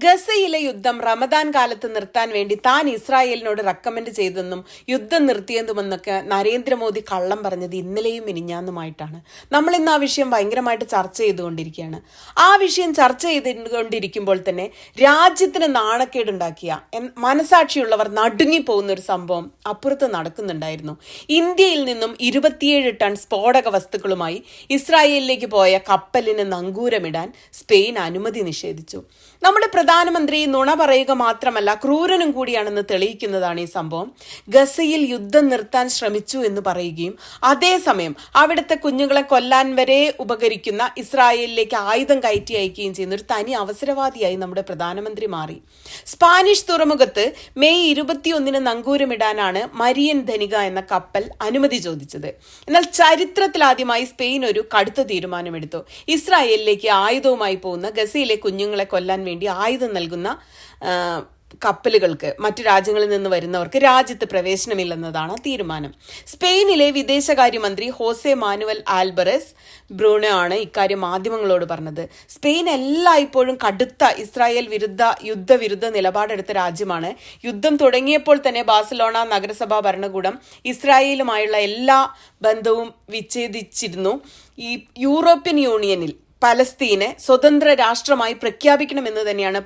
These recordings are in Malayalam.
ഗസയിലെ യുദ്ധം റമദാൻ കാലത്ത് നിർത്താൻ വേണ്ടി താൻ ഇസ്രായേലിനോട് റെക്കമെൻഡ് ചെയ്തെന്നും യുദ്ധം നിർത്തിയതുമെന്നൊക്കെ നരേന്ദ്രമോദി കള്ളം പറഞ്ഞത് ഇന്നലെയും മിനിഞ്ഞാന്നുമായിട്ടാണ്. നമ്മൾ ഇന്ന് ആ വിഷയം ഭയങ്കരമായിട്ട് ചർച്ച ചെയ്തുകൊണ്ടിരിക്കുകയാണ്. ആ വിഷയം ചർച്ച ചെയ്തുകൊണ്ടിരിക്കുമ്പോൾ തന്നെ രാജ്യത്തിന് നാണക്കേടുണ്ടാക്കിയ മനസാക്ഷിയുള്ളവർ നടുങ്ങിപ്പോകുന്ന ഒരു സംഭവം അപ്പുറത്ത് നടക്കുന്നുണ്ടായിരുന്നു. ഇന്ത്യയിൽ നിന്നും 27 ടൺ സ്ഫോടക വസ്തുക്കളുമായി ഇസ്രായേലിലേക്ക് പോയ കപ്പലിന് നങ്കൂരമിടാൻ സ്പെയിൻ അനുമതി നിഷേധിച്ചു. നമ്മുടെ പ്രധാനമന്ത്രി നുണ പറയുക മാത്രമല്ല ക്രൂരനും കൂടിയാണെന്ന് തെളിയിക്കുന്നതാണ് ഈ സംഭവം. ഗസയിൽ യുദ്ധം നിർത്താൻ ശ്രമിച്ചു എന്ന് പറയുകയും അതേസമയം അവിടുത്തെ കുഞ്ഞുങ്ങളെ കൊല്ലാൻ വരെ ഉപകരിക്കുന്ന ഇസ്രായേലിലേക്ക് ആയുധം കയറ്റി അയക്കുകയും ചെയ്യുന്ന ഒരു തനി അവസരവാദിയായി നമ്മുടെ പ്രധാനമന്ത്രി മാറി. സ്പാനിഷ് തുറമുഖത്ത് മെയ് 21 നങ്കൂരമിടാനാണ് മരിയൻ ധനിക എന്ന കപ്പൽ അനുമതി ചോദിച്ചത്. എന്നാൽ ചരിത്രത്തിലാദ്യമായി സ്പെയിൻ ഒരു കടുത്ത തീരുമാനമെടുത്തു. ഇസ്രായേലിലേക്ക് ആയുധവുമായി പോകുന്ന ഗസയിലെ കുഞ്ഞുങ്ങളെ കൊല്ലാൻ വേണ്ടി ആയുധം നൽകുന്ന കപ്പലുകൾക്ക് മറ്റു രാജ്യങ്ങളിൽ നിന്ന് വരുന്നവർക്ക് രാജ്യത്ത് പ്രവേശനമില്ലെന്നതാണ് തീരുമാനം. സ്പെയിനിലെ വിദേശകാര്യമന്ത്രി ഹോസെ മാനുവൽ ആൽബറസ് ബ്രൂണോ ആണ് ഇക്കാര്യം മാധ്യമങ്ങളോട് പറഞ്ഞത്. സ്പെയിൻ എല്ലായ്പ്പോഴും കടുത്ത ഇസ്രായേൽ യുദ്ധവിരുദ്ധ നിലപാടെടുത്ത രാജ്യമാണ്. യുദ്ധം തുടങ്ങിയപ്പോൾ തന്നെ ബാഴ്സലോണ നഗരസഭാ ഭരണകൂടം ഇസ്രായേലുമായുള്ള എല്ലാ ബന്ധവും വിച്ഛേദിച്ചിരുന്നു. ഈ യൂറോപ്യൻ യൂണിയനിൽ പലസ്തീനെ സ്വതന്ത്ര രാഷ്ട്രമായി പ്രഖ്യാപിക്കണമെന്ന് തന്നെയാണ്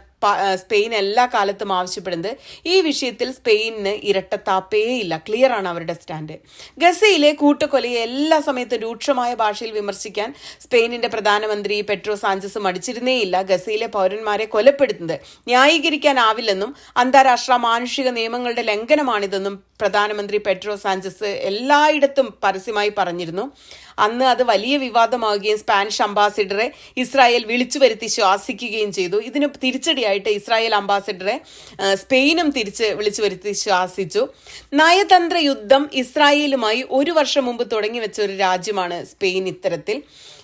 സ്പെയിൻ എല്ലാ കാലത്തും ആവശ്യപ്പെടുന്നത്. ഈ വിഷയത്തിൽ സ്പെയിനിന് ഇരട്ടത്താപ്പേയില്ല. ക്ലിയർ ആണ് അവരുടെ സ്റ്റാൻഡ്. ഗസയിലെ കൂട്ടക്കൊലയെ എല്ലാ സമയത്തും രൂക്ഷമായ ഭാഷയിൽ വിമർശിക്കാൻ സ്പെയിനിന്റെ പ്രധാനമന്ത്രി പെട്രോ സാഞ്ചസ് മടിച്ചിരുന്നേയില്ല. ഗസയിലെ പൗരന്മാരെ കൊലപ്പെടുത്തുന്നത് ന്യായീകരിക്കാനാവില്ലെന്നും അന്താരാഷ്ട്ര മാനുഷിക നിയമങ്ങളുടെ ലംഘനമാണിതെന്നും പ്രധാനമന്ത്രി പെട്രോ സാഞ്ചസ് എല്ലായിടത്തും പരസ്യമായി പറഞ്ഞിരുന്നു. അന്ന് അത് വലിയ വിവാദമാവുകയും സ്പാനിഷ് അംബാസിഡറെ ഇസ്രായേൽ വിളിച്ചു വരുത്തി ശ്വാസിക്കുകയും ചെയ്തു. ഇതിന് തിരിച്ചടിയായിട്ട് ഇസ്രായേൽ അംബാസിഡറെ സ്പെയിനും തിരിച്ച് വിളിച്ചു വരുത്തി ശ്വാസിച്ചു. നയതന്ത്ര യുദ്ധം ഇസ്രായേലുമായി 1 വർഷം മുമ്പ് തുടങ്ങി വെച്ച ഒരു രാജ്യമാണ് സ്പെയിൻ. ഇത്തരത്തിൽ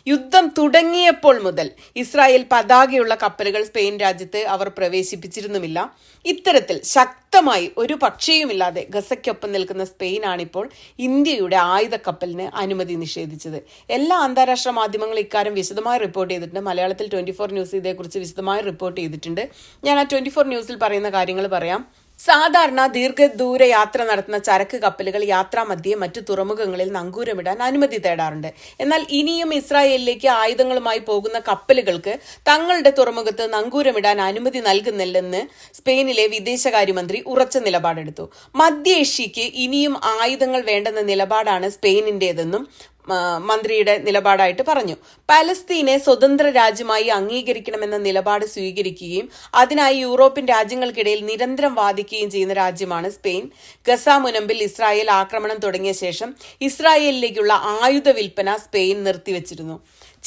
യുദ്ധം തുടങ്ങിയപ്പോൾ മുതൽ ഇസ്രായേൽ പതാകയുള്ള കപ്പലുകൾ സ്പെയിൻ രാജ്യത്ത് അവർ പ്രവേശിപ്പിച്ചിരുന്നുമില്ല. ഇത്തരത്തിൽ ശക്തമായി ഒരു പക്ഷേയുമില്ലാതെ ഗസയ്ക്കൊപ്പം നിൽക്കുന്ന സ്പെയിനാണിപ്പോൾ ഇന്ത്യയുടെ ആയുധക്കപ്പലിന് അനുമതി നിഷേധിച്ചത്. എല്ലാ അന്താരാഷ്ട്ര മാധ്യമങ്ങളും ഇക്കാര്യം വിശദമായി റിപ്പോർട്ട് ചെയ്തിട്ടുണ്ട്. മലയാളത്തിൽ 24 ന്യൂസ് ഇതേക്കുറിച്ച് വിശദമായി റിപ്പോർട്ട് ചെയ്തിട്ടുണ്ട്. ഞാൻ ആ 24 ന്യൂസിൽ പറയുന്ന കാര്യങ്ങൾ പറയാം. സാധാരണ ദീർഘദൂര യാത്ര നടത്തുന്ന ചരക്ക് കപ്പലുകൾ യാത്രാമധ്യേ മറ്റു തുറമുഖങ്ങളിൽ നങ്കൂരമിടാൻ അനുമതി തേടാറുണ്ട്. എന്നാൽ ഇനിയും ഇസ്രായേലിലേക്ക് ആയുധങ്ങളുമായി പോകുന്ന കപ്പലുകൾക്ക് തങ്ങളുടെ തുറമുഖത്ത് നങ്കൂരമിടാൻ അനുമതി നൽകുന്നില്ലെന്ന് സ്പെയിനിലെ വിദേശകാര്യമന്ത്രി ഉറച്ച നിലപാടെടുത്തു. മധ്യ ഏഷ്യയ്ക്ക് ഇനിയും ആയുധങ്ങൾ വേണ്ടെന്ന നിലപാടാണ് സ്പെയിനിന്റേതെന്നും മന്ത്രിയുടെ നിലപാടായിട്ട് പറഞ്ഞു. പലസ്തീനെ സ്വതന്ത്ര രാജ്യമായി അംഗീകരിക്കണമെന്ന നിലപാട് സ്വീകരിക്കുകയും അതിനായി യൂറോപ്യൻ രാജ്യങ്ങൾക്കിടയിൽ നിരന്തരം വാദിക്കുകയും ചെയ്യുന്ന രാജ്യമാണ് സ്പെയിൻ. ഗസ മുനമ്പിൽ ഇസ്രായേൽ ആക്രമണം തുടങ്ങിയ ശേഷം ഇസ്രായേലിലേക്കുള്ള ആയുധ വിൽപ്പന സ്പെയിൻ നിർത്തിവച്ചിരുന്നു.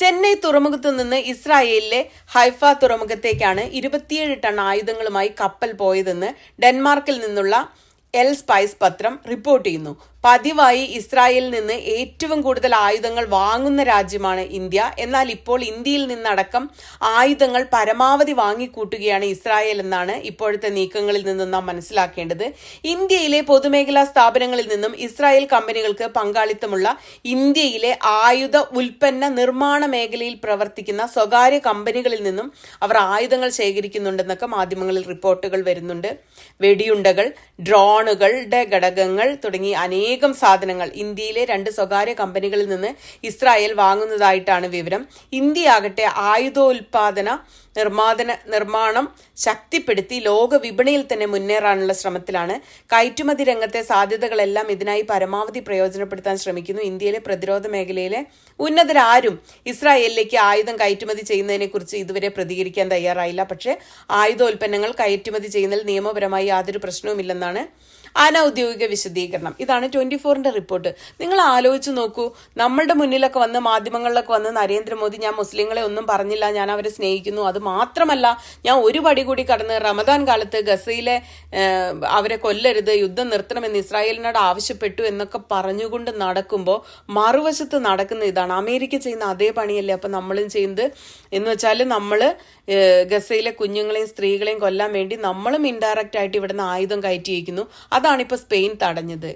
ചെന്നൈ തുറമുഖത്തു നിന്ന് ഇസ്രായേലിലെ ഹൈഫ തുറമുഖത്തേക്കാണ് 27 ടൺ ആയുധങ്ങളുമായി കപ്പൽ പോയതെന്ന് ഡെൻമാർക്കിൽ നിന്നുള്ള എൽ സ്പൈസ് പത്രം റിപ്പോർട്ട് ചെയ്യുന്നു. പതിവായി ഇസ്രായേലിൽ നിന്ന് ഏറ്റവും കൂടുതൽ ആയുധങ്ങൾ വാങ്ങുന്ന രാജ്യമാണ് ഇന്ത്യ. എന്നാൽ ഇപ്പോൾ ഇന്ത്യയിൽ നിന്നടക്കം ആയുധങ്ങൾ പരമാവധി വാങ്ങിക്കൂട്ടുകയാണ് ഇസ്രായേൽ എന്നാണ് ഇപ്പോഴത്തെ നീക്കങ്ങളിൽ നിന്നും നാം മനസ്സിലാക്കേണ്ടത്. ഇന്ത്യയിലെ പൊതുമേഖലാ സ്ഥാപനങ്ങളിൽ നിന്നും ഇസ്രായേൽ കമ്പനികൾക്ക് പങ്കാളിത്തമുള്ള ഇന്ത്യയിലെ ആയുധ ഉൽപ്പന്ന നിർമ്മാണ മേഖലയിൽ പ്രവർത്തിക്കുന്ന സ്വകാര്യ കമ്പനികളിൽ നിന്നും അവർ ആയുധങ്ങൾ ശേഖരിക്കുന്നുണ്ടെന്നൊക്കെ മാധ്യമങ്ങളിൽ റിപ്പോർട്ടുകൾ വരുന്നുണ്ട്. വെടിയുണ്ടകൾ, ഡ്രോണുകളുടെ ഘടകങ്ങൾ തുടങ്ങി അനേകം സാധനങ്ങൾ ഇന്ത്യയിലെ 2 സ്വകാര്യ കമ്പനികളിൽ നിന്ന് ഇസ്രായേൽ വാങ്ങുന്നതായിട്ടാണ് വിവരം. ഇന്ത്യയാകട്ടെ നിർമ്മാണം ശക്തിപ്പെടുത്തി ലോക വിപണിയിൽ തന്നെ മുന്നേറാനുള്ള ശ്രമത്തിലാണ്. കയറ്റുമതി രംഗത്തെ സാധ്യതകളെല്ലാം ഇതിനായി പരമാവധി പ്രയോജനപ്പെടുത്താൻ ശ്രമിക്കുന്നു. ഇന്ത്യയിലെ പ്രതിരോധ മേഖലയിലെ ഉന്നതരാരും ഇസ്രായേലിലേക്ക് ആയുധം കയറ്റുമതി ചെയ്യുന്നതിനെ കുറിച്ച് ഇതുവരെ പ്രതികരിക്കാൻ തയ്യാറായില്ല. പക്ഷേ ആയുധോൽപ്പന്നങ്ങൾ കയറ്റുമതി ചെയ്യുന്നതിൽ നിയമപരമായി യാതൊരു പ്രശ്നവുമില്ലെന്നാണ് അനൌദ്യോഗിക വിശദീകരണം. ഇതാണ് 24ന്റെ റിപ്പോർട്ട്. നിങ്ങൾ ആലോചിച്ച് നോക്കൂ. നമ്മളുടെ മുന്നിലൊക്കെ വന്ന് മാധ്യമങ്ങളിലൊക്കെ വന്ന് നരേന്ദ്രമോദി ഞാൻ മുസ്ലിങ്ങളെ ഒന്നും പറഞ്ഞില്ല, ഞാൻ അവരെ സ്നേഹിക്കുന്നു, അത് മാത്രമല്ല ഞാൻ ഒരു പടി കൂടി കടന്ന് റമദാൻ കാലത്ത് ഗസയിലെ അവരെ കൊല്ലരുത്, യുദ്ധം നിർത്തണമെന്ന് ഇസ്രായേലിനോട് ആവശ്യപ്പെട്ടു എന്നൊക്കെ പറഞ്ഞുകൊണ്ട് നടക്കുമ്പോൾ മറുവശത്ത് നടക്കുന്ന ഇതാണ്. അമേരിക്ക ചെയ്യുന്ന അതേ പണിയല്ലേ അപ്പം നമ്മളും ചെയ്യുന്നത് എന്ന് വെച്ചാൽ നമ്മൾ ഗസയിലെ കുഞ്ഞുങ്ങളെയും സ്ത്രീകളെയും കൊല്ലാൻ വേണ്ടി നമ്മളും ഇൻഡയറക്റ്റ് ആയിട്ട് ഇവിടുന്ന് ആയുധം കയറ്റിയിരിക്കുന്നു. അതാണിപ്പോൾ സ്പെയിൻ തടഞ്ഞത്.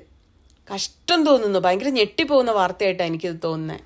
കഷ്ടം തോന്നുന്നു. ഭയങ്കര ഞെട്ടിപ്പോകുന്ന വാർത്തയായിട്ടാണ് എനിക്കിത് തോന്നുന്നത്.